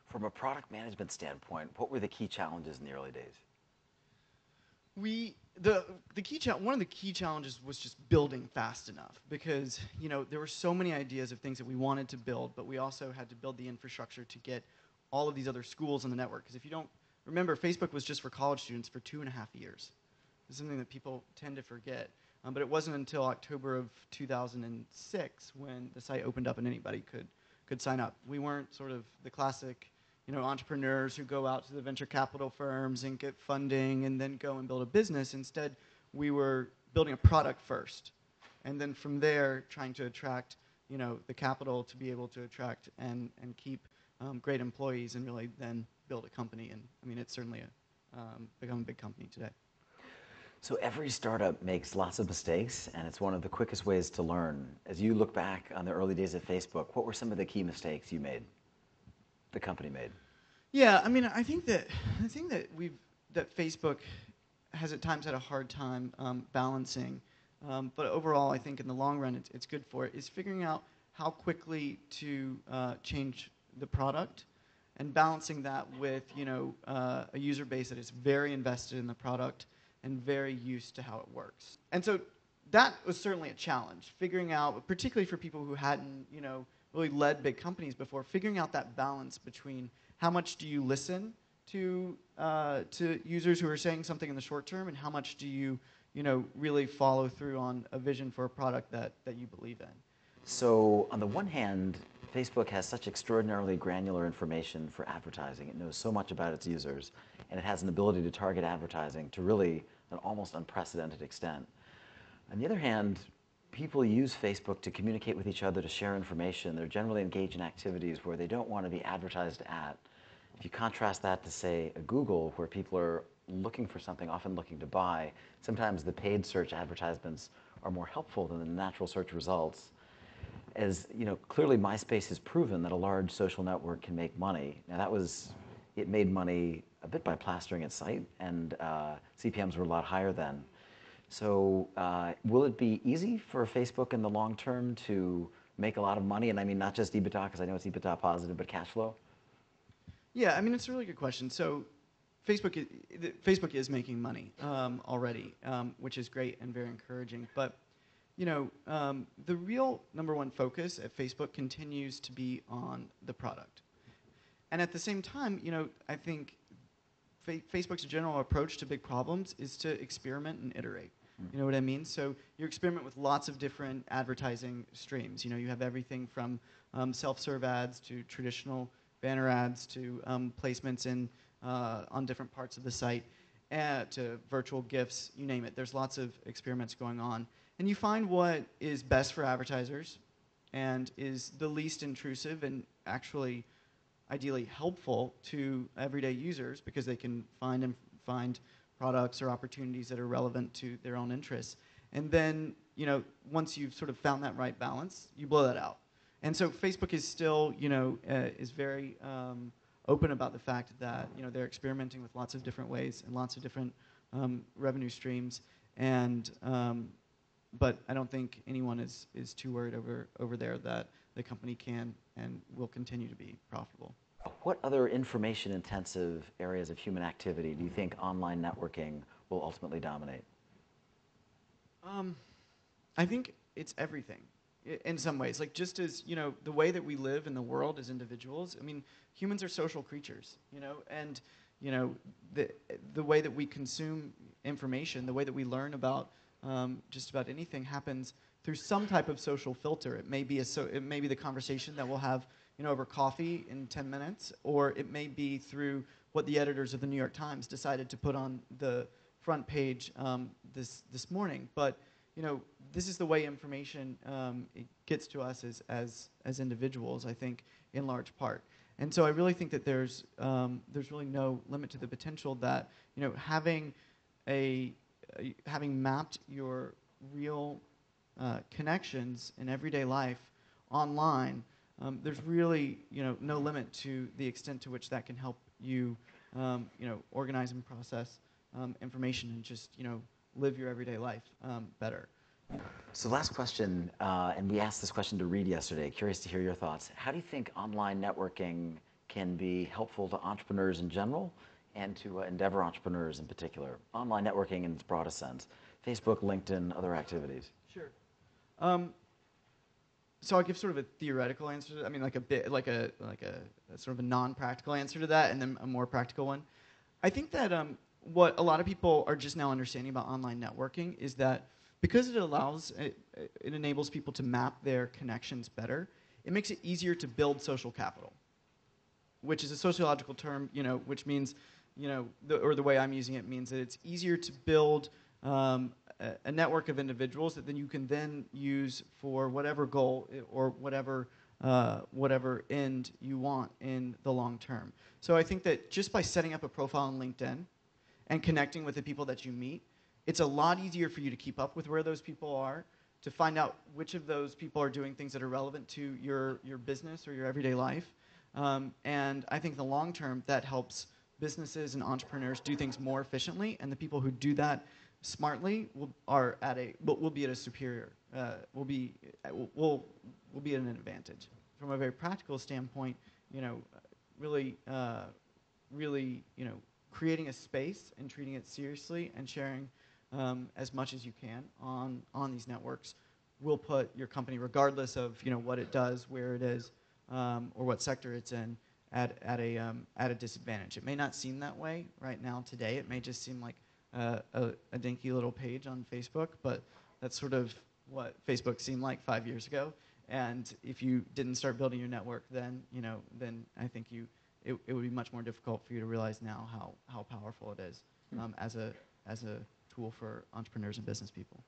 From a product management standpoint, what were the key challenges in the early days? We the key one of the key challenges was just building fast enough because there were so many ideas of things that we wanted to build, but we also had to build the infrastructure to get all of these other schools on the network. Because if you don't remember, Facebook was just for college students for 2.5 years. It's something that people tend to forget. But it wasn't until October of 2006 when the site opened up and anybody could sign up. We weren't sort of the classic entrepreneurs who go out to the venture capital firms and get funding and then go and build a business. Instead, we were building a product first. And then from there, trying to attract, the capital to be able to attract and keep great employees and really then build a company. And I mean, it's certainly become a big company today. So every startup makes lots of mistakes, and it's one of the quickest ways to learn. As you look back on the early days of Facebook, what were some of the key mistakes you made, the company made? Yeah, I mean, I think that Facebook has at times had a hard time balancing, but overall, I think in the long run, it's good for it. Is figuring out how quickly to change the product, and balancing that with a user base that is very invested in the product and very used to how it works. And so that was certainly a challenge, figuring out, particularly for people who hadn't really led big companies before, figuring out that balance between how much do you listen to users who are saying something in the short term, and how much do you really follow through on a vision for a product that you believe in. So on the one hand, Facebook has such extraordinarily granular information for advertising. It knows so much about its users, and it has an ability to target advertising to really an almost unprecedented extent. On the other hand, people use Facebook to communicate with each other, to share information. They're generally engaged in activities where they don't want to be advertised at. If you contrast that to, say, a Google, where people are looking for something, often looking to buy, sometimes the paid search advertisements are more helpful than the natural search results. As clearly MySpace has proven that a large social network can make money. Now it made money a bit by plastering its site, and CPMs were a lot higher then. So will it be easy for Facebook in the long term to make a lot of money? And I mean, not just EBITDA, because I know it's EBITDA positive, but cash flow? Yeah, I mean, it's a really good question. So Facebook is making money already, which is great and very encouraging. But the real number one focus at Facebook continues to be on the product. And at the same time, I think Facebook's general approach to big problems is to experiment and iterate. You know what I mean? So you experiment with lots of different advertising streams. You have everything from self-serve ads to traditional banner ads to placements on different parts of the site, to virtual gifts, you name it. There's lots of experiments going on. And you find what is best for advertisers and is the least intrusive and actually ideally helpful to everyday users, because they can find products or opportunities that are relevant to their own interests. And then, once you've sort of found that right balance, you blow that out. And so Facebook is still, is very open about the fact that, they're experimenting with lots of different ways and lots of different revenue streams. And but I don't think anyone is too worried over there that the company can and will continue to be profitable. What other information-intensive areas of human activity do you think online networking will ultimately dominate? I think it's everything in some ways. Like, just as, the way that we live in the world as individuals, I mean, humans are social creatures, and, the way that we consume information, the way that we learn about just about anything happens through some type of social filter. It may be the conversation that we'll have over coffee in 10 minutes, or it may be through what the editors of the New York Times decided to put on the front page this morning. But this is the way information it gets to us as individuals, I think, in large part. And so I really think that there's really no limit to the potential that having mapped your real connections in everyday life online, there's really no limit to the extent to which that can help you organize and process information and just live your everyday life better. So last question, and we asked this question to Reed yesterday. Curious to hear your thoughts. How do you think online networking can be helpful to entrepreneurs in general and to endeavor entrepreneurs in particular? Online networking in its broadest sense. Facebook, LinkedIn, other activities. Sure. So I'll give sort of a theoretical answer to that. I mean, like a sort of a non-practical answer to that, and then a more practical one. I think that what a lot of people are just now understanding about online networking is that because it enables people to map their connections better, it makes it easier to build social capital, which is a sociological term, which means, the way I'm using it means that it's easier to build a network of individuals that then you can then use for whatever goal or whatever end you want in the long term. So I think that just by setting up a profile on LinkedIn and connecting with the people that you meet, it's a lot easier for you to keep up with where those people are, to find out which of those people are doing things that are relevant to your business or your everyday life. And I think in the long term, that helps businesses and entrepreneurs do things more efficiently, and the people who do that smartly will be at a superior, will be at an advantage. From a very practical standpoint, really, creating a space and treating it seriously and sharing as much as you can on these networks will put your company, regardless of what it does, where it is, or what sector it's in, at a disadvantage. It may not seem that way right now today. It may just seem like a dinky little page on Facebook, but that's sort of what Facebook seemed like 5 years ago. And if you didn't start building your network then, then I think it would be much more difficult for you to realize now how powerful it is as a tool for entrepreneurs and business people.